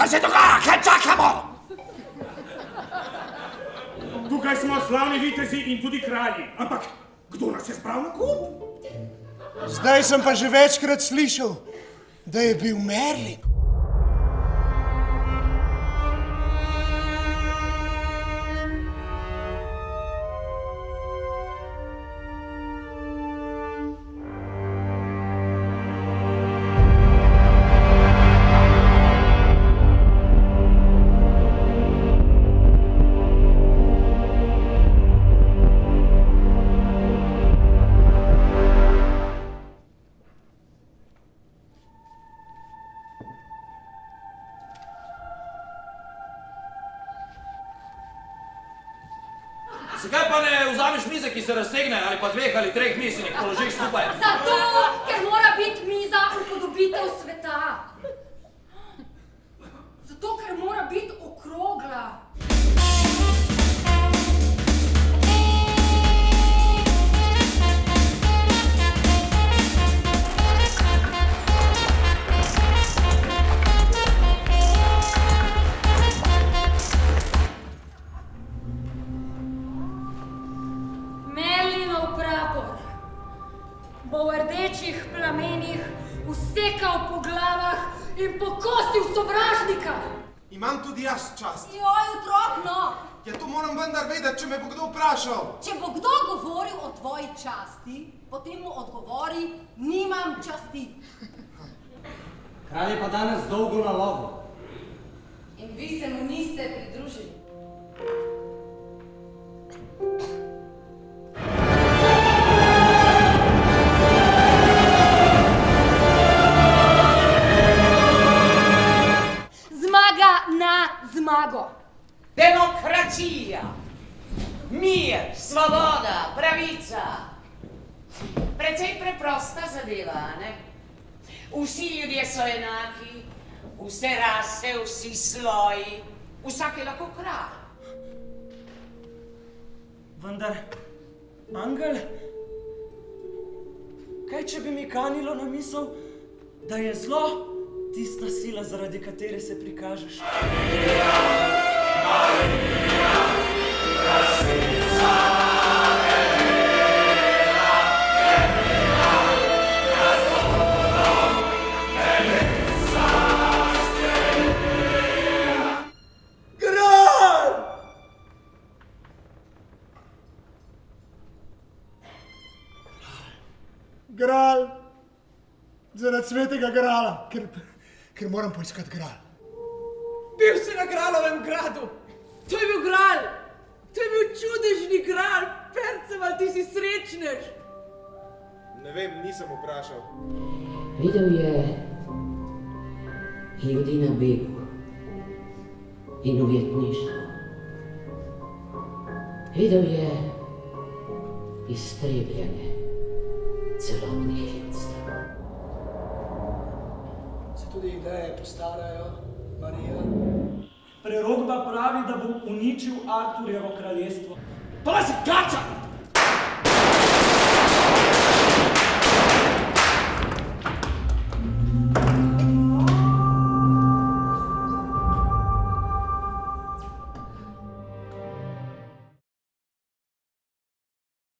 pa se dogaja, kaj čakamo? Tukaj smo slavni vitezi in tudi kralji, ampak kdo nas je zbral na kup? Zdaj sem pa že večkrat slišal, da je bil Merlin. Zakaj pa ne vzameš mize, ki se raztegne, ali pa 2 ali 3 miz in jih položiš skupaj? Zato, ker mora biti miza upodobitev sveta. Zato, ker mora biti okrogla. Bo v rdečih plamenih usekal po glavah in pokosil sovražnika. Imam tudi jaz čast. Joj, otrok, no! Ja, to moram vendar vedeti, če me bo kdo vprašal. Če bo kdo govoril o tvoji časti, potem mu odgovori, nimam časti. Kralj je pa danes dolgo na lovu. In vi se mu niste pridružili. Zmago. Demokracija, mir, svoboda, pravica. Precej preprosta zadeva, ne? Vsi ljudje so enaki, vse rase, vsi sloji, vsak je lahko kralj. Vendar, angel, kaj če bi mi kanilo na misel, da je zlo tista sila, zaradi katere se prikažeš? Gral! Zaradi svetega grala, ker moram poiskati gral. Bil si na Gralovem gradu! To je bil gral! To je bil čudežni gral! Perceval, ti si srečnež! Ne vem, nisem vprašal. Videl je ljudi na begu in ujetništvo. Videl je iztrebljanje celotnih ljudstev. Se tudi ideje postarajo, Marija? Prerokba pravi, da bo uničil Arturjevo kraljestvo. Pazi, kača!